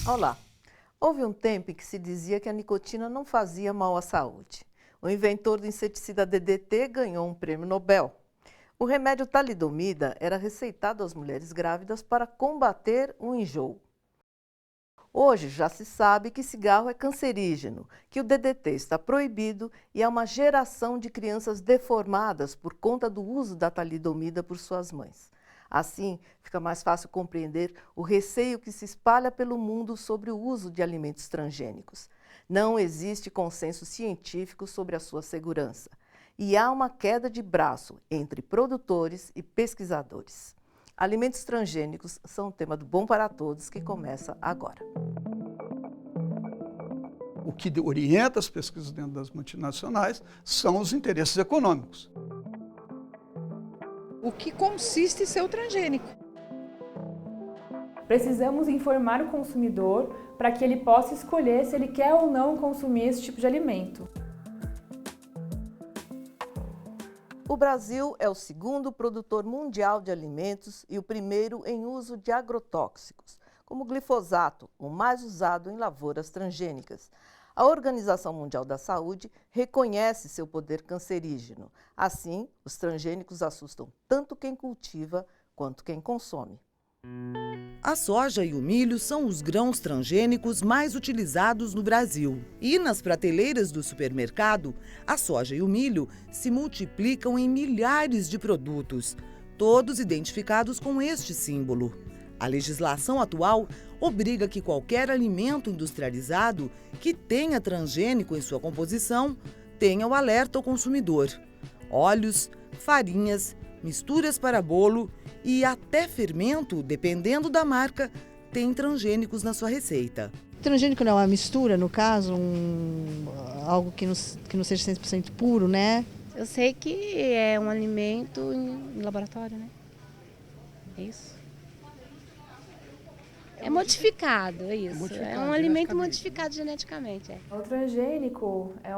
Olá! Houve um tempo em que se dizia que a nicotina não fazia mal à saúde. O inventor do inseticida DDT ganhou um prêmio Nobel. O remédio talidomida era receitado às mulheres grávidas para combater o enjoo. Hoje já se sabe que cigarro é cancerígeno, que o DDT está proibido e há uma geração de crianças deformadas por conta do uso da talidomida por suas mães. Assim, fica mais fácil compreender o receio que se espalha pelo mundo sobre o uso de alimentos transgênicos. Não existe consenso científico sobre a sua segurança e há uma queda de braço entre produtores e pesquisadores. Alimentos transgênicos são um tema do Bom para Todos que começa agora. O que orienta as pesquisas dentro das multinacionais são os interesses econômicos. O que consiste ser o transgênico? Precisamos informar o consumidor para que ele possa escolher se ele quer ou não consumir esse tipo de alimento. O Brasil é o segundo produtor mundial de alimentos e o primeiro em uso de agrotóxicos, como o glifosato, o mais usado em lavouras transgênicas. A Organização Mundial da Saúde reconhece seu poder cancerígeno. Assim, os transgênicos assustam tanto quem cultiva quanto quem consome. A soja e o milho são os grãos transgênicos mais utilizados no Brasil. E nas prateleiras do supermercado, a soja e o milho se multiplicam em milhares de produtos, todos identificados com este símbolo. A legislação atual obriga que qualquer alimento industrializado que tenha transgênico em sua composição tenha o alerta ao consumidor. Óleos, farinhas, misturas para bolo e até fermento, dependendo da marca, tem transgênicos na sua receita. Transgênico não é uma mistura, no caso, algo que não seja 100% puro, né? Eu sei que é um alimento em laboratório, né? É isso. É modificado, é isso. É um alimento modificado geneticamente. É. O transgênico é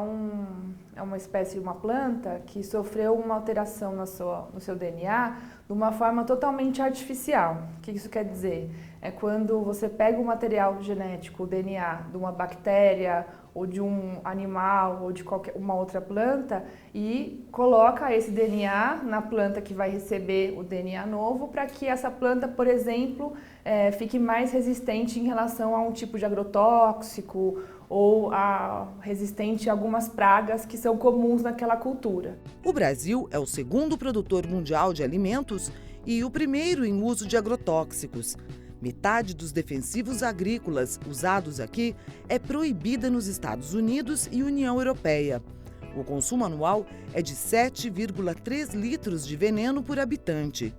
uma espécie, uma planta que sofreu uma alteração no seu DNA de uma forma totalmente artificial. O que isso quer dizer? É quando você pega o material genético, o DNA, de uma bactéria ou de um animal ou de uma outra planta e coloca esse DNA na planta que vai receber o DNA novo para que essa planta, por exemplo, fique mais resistente em relação a um tipo de agrotóxico ou resistente a algumas pragas que são comuns naquela cultura. O Brasil é o segundo produtor mundial de alimentos e o primeiro em uso de agrotóxicos. Metade dos defensivos agrícolas usados aqui é proibida nos Estados Unidos e União Europeia. O consumo anual é de 7,3 litros de veneno por habitante.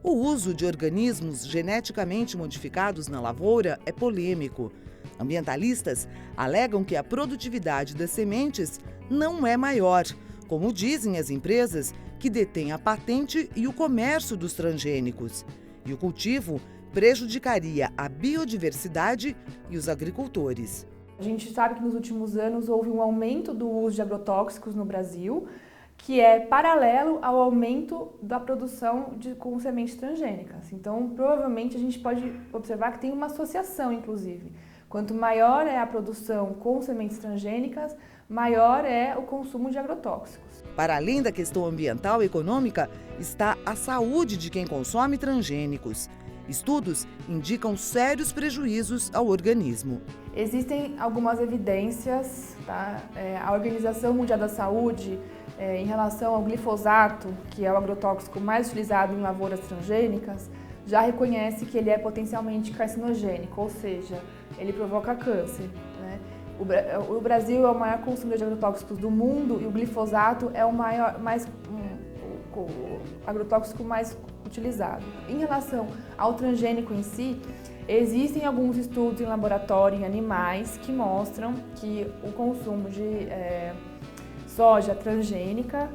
O uso de organismos geneticamente modificados na lavoura é polêmico. Ambientalistas alegam que a produtividade das sementes não é maior, como dizem as empresas que detêm a patente e o comércio dos transgênicos. E o cultivo prejudicaria a biodiversidade e os agricultores. A gente sabe que nos últimos anos houve um aumento do uso de agrotóxicos no Brasil, que é paralelo ao aumento da produção com sementes transgênicas. Então, provavelmente, a gente pode observar que tem uma associação, inclusive. Quanto maior é a produção com sementes transgênicas, maior é o consumo de agrotóxicos. Para além da questão ambiental e econômica, está a saúde de quem consome transgênicos. Estudos indicam sérios prejuízos ao organismo. Existem algumas evidências, tá? A Organização Mundial da Saúde, em relação ao glifosato, que é o agrotóxico mais utilizado em lavouras transgênicas, já reconhece que ele é potencialmente carcinogênico, ou seja, ele provoca câncer, né? O Brasil é o maior consumidor de agrotóxicos do mundo e o glifosato é o agrotóxico mais utilizado. Em relação ao transgênico em si, existem alguns estudos em laboratório em animais que mostram que o consumo de soja transgênica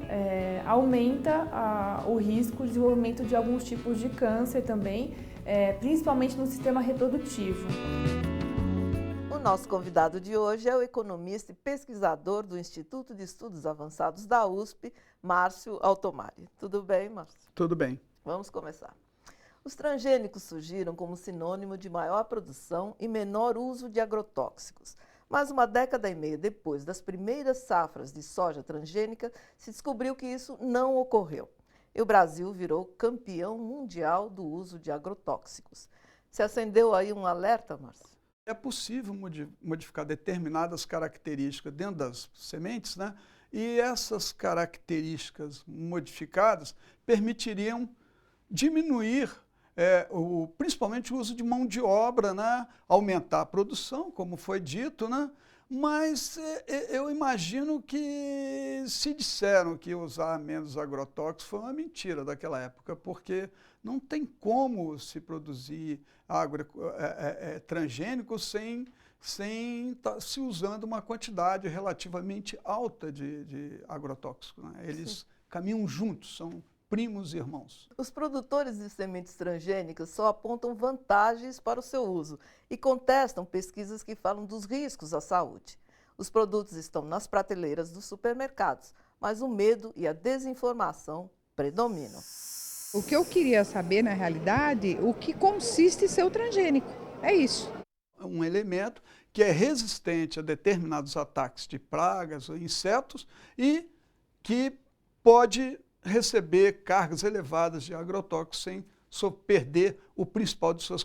aumenta o risco de desenvolvimento de alguns tipos de câncer também, principalmente no sistema reprodutivo. O nosso convidado de hoje é o economista e pesquisador do Instituto de Estudos Avançados da USP, Márcio Altomari. Tudo bem, Márcio? Tudo bem. Vamos começar. Os transgênicos surgiram como sinônimo de maior produção e menor uso de agrotóxicos. Mas uma década e meia depois das primeiras safras de soja transgênica, se descobriu que isso não ocorreu. E o Brasil virou campeão mundial do uso de agrotóxicos. Se acendeu aí um alerta, Márcio? É possível modificar determinadas características dentro das sementes, né? E essas características modificadas permitiriam diminuir principalmente o uso de mão de obra, né? Aumentar a produção, como foi dito, né? Mas eu imagino que se disseram que usar menos agrotóxicos foi uma mentira daquela época, porque não tem como se produzir transgênico sem se usando uma quantidade relativamente alta de agrotóxico, né? Eles caminham juntos, são primos irmãos. Os produtores de sementes transgênicas só apontam vantagens para o seu uso e contestam pesquisas que falam dos riscos à saúde. Os produtos estão nas prateleiras dos supermercados, mas o medo e a desinformação predominam. O que eu queria saber, na realidade, o que consiste ser o transgênico. É isso. Um elemento que é resistente a determinados ataques de pragas ou insetos e que pode receber cargas elevadas de agrotóxicos sem perder o principal de suas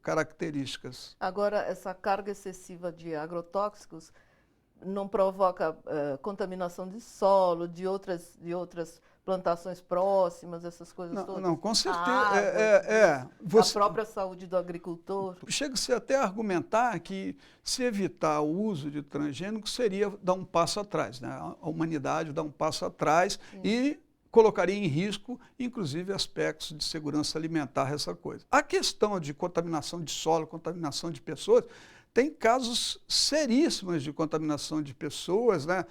características. Agora, essa carga excessiva de agrotóxicos não provoca contaminação de solo, de outras plantações próximas, essas coisas todas? Não, com certeza. A própria saúde do agricultor. Chega-se até a argumentar que se evitar o uso de transgênicos seria dar um passo atrás, né? A humanidade dá um passo atrás e colocaria em risco, inclusive, aspectos de segurança alimentar, essa coisa. A questão de contaminação de solo, contaminação de pessoas, tem casos seríssimos de contaminação de pessoas, né?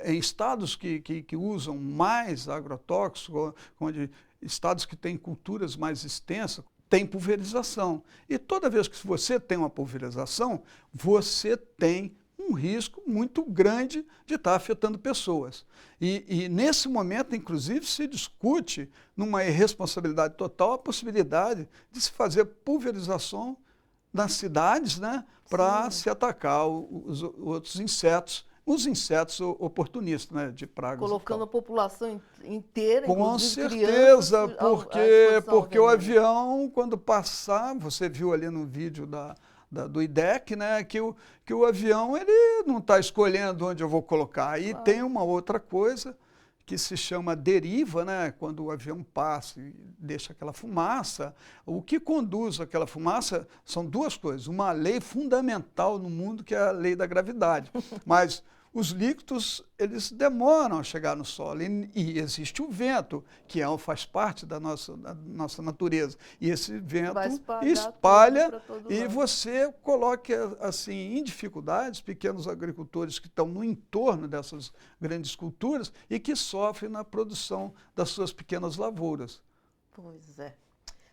Em estados que usam mais agrotóxico, onde estados que têm culturas mais extensas, tem pulverização. E toda vez que você tem uma pulverização, você tem um risco muito grande de estar afetando pessoas. E nesse momento, inclusive, se discute, numa irresponsabilidade total, a possibilidade de se fazer pulverização nas cidades, né, para se atacar os outros insetos, os insetos oportunistas, né, de pragas. Colocando a população inteira, com certeza, crianças, porque o avião, quando passar, você viu ali no vídeo do IDEC, né, que o avião ele não está escolhendo onde eu vou colocar. E tem uma outra coisa que se chama deriva, né? Quando o avião passa e deixa aquela fumaça. O que conduz aquela fumaça são duas coisas. Uma lei fundamental no mundo, que é a lei da gravidade. Mas os líquidos, eles demoram a chegar no solo. E existe o vento, que faz parte da nossa natureza. E esse vento espalha e você coloca assim, em dificuldades pequenos agricultores que estão no entorno dessas grandes culturas e que sofrem na produção das suas pequenas lavouras. Pois é.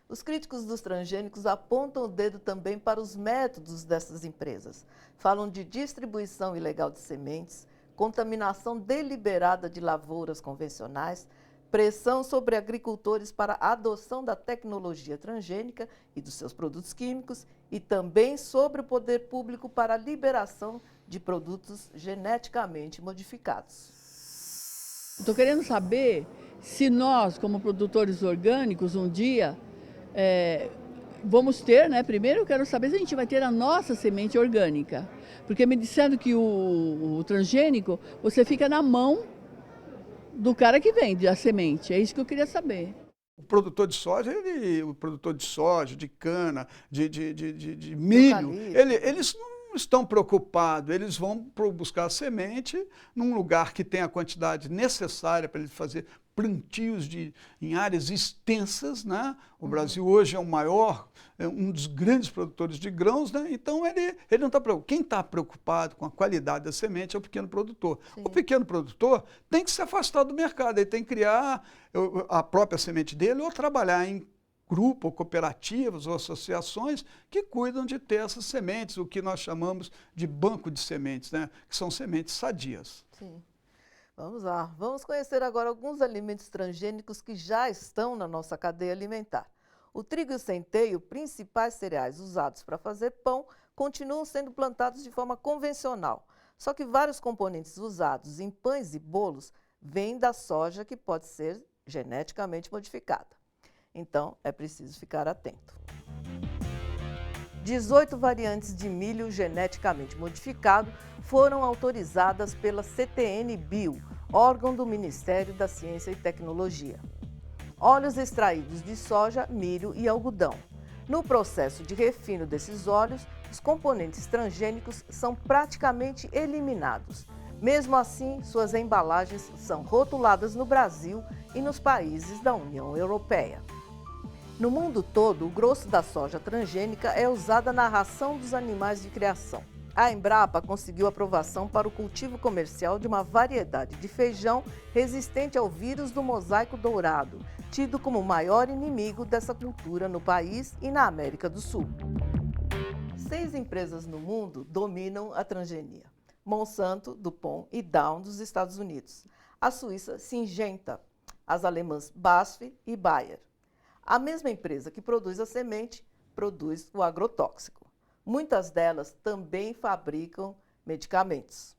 Os críticos dos transgênicos apontam o dedo também para os métodos dessas empresas. Falam de distribuição ilegal de sementes, contaminação deliberada de lavouras convencionais, pressão sobre agricultores para a adoção da tecnologia transgênica e dos seus produtos químicos e também sobre o poder público para a liberação de produtos geneticamente modificados. Estou querendo saber se nós, como produtores orgânicos, um dia vamos ter, né? Primeiro eu quero saber se a gente vai ter a nossa semente orgânica. Porque me disseram que o transgênico, você fica na mão do cara que vende a semente. É isso que eu queria saber. O produtor de soja, de cana, de milho, eles não estão preocupados, eles vão buscar a semente num lugar que tem a quantidade necessária para ele fazer plantios em áreas extensas, né? O Brasil hoje é um dos grandes produtores de grãos, né? Então ele não está preocupado. Quem está preocupado com a qualidade da semente é o pequeno produtor. Sim. O pequeno produtor tem que se afastar do mercado, ele tem que criar a própria semente dele ou trabalhar em grupo, ou cooperativas ou associações que cuidam de ter essas sementes, o que nós chamamos de banco de sementes, né? Que são sementes sadias. Sim. Vamos lá, vamos conhecer agora alguns alimentos transgênicos que já estão na nossa cadeia alimentar. O trigo e o centeio, principais cereais usados para fazer pão, continuam sendo plantados de forma convencional. Só que vários componentes usados em pães e bolos vêm da soja que pode ser geneticamente modificada. Então, é preciso ficar atento. 18 variantes de milho geneticamente modificado foram autorizadas pela CTN-Bio, órgão do Ministério da Ciência e Tecnologia. Óleos extraídos de soja, milho e algodão. No processo de refino desses óleos, os componentes transgênicos são praticamente eliminados. Mesmo assim, suas embalagens são rotuladas no Brasil e nos países da União Europeia. No mundo todo, o grosso da soja transgênica é usada na ração dos animais de criação. A Embrapa conseguiu aprovação para o cultivo comercial de uma variedade de feijão resistente ao vírus do mosaico dourado, tido como o maior inimigo dessa cultura no país e na América do Sul. 6 empresas no mundo dominam a transgenia: Monsanto, DuPont e Dow dos Estados Unidos, a suíça Syngenta, as alemãs BASF e Bayer. A mesma empresa que produz a semente produz o agrotóxico. Muitas delas também fabricam medicamentos.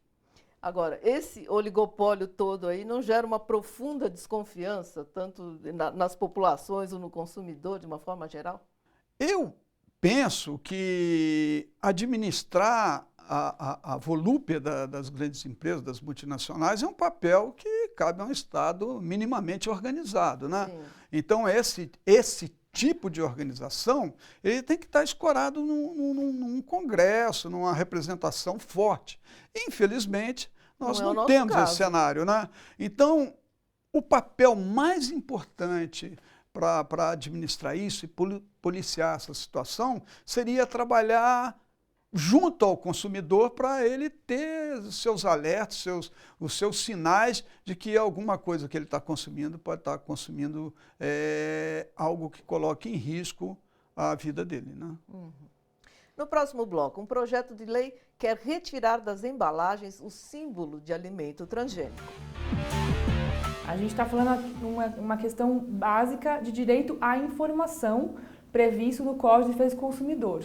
Agora, esse oligopólio todo aí não gera uma profunda desconfiança, tanto nas populações ou no consumidor, de uma forma geral? Eu penso que administrar a volúpia das grandes empresas, das multinacionais, é um papel que cabe a um Estado minimamente organizado, né? Sim. Então, esse tipo de organização, ele tem que estar escorado num congresso, numa representação forte. Infelizmente, nós não temos esse cenário, né? Então, o papel mais importante para administrar isso e policiar essa situação seria trabalhar junto ao consumidor para ele ter seus alertas, os seus sinais de que alguma coisa que ele está consumindo pode estar consumindo algo que coloque em risco a vida dele, né? Uhum. No próximo bloco, um projeto de lei quer retirar das embalagens o símbolo de alimento transgênico. A gente está falando uma questão básica de direito à informação previsto no Código de Defesa do Consumidor.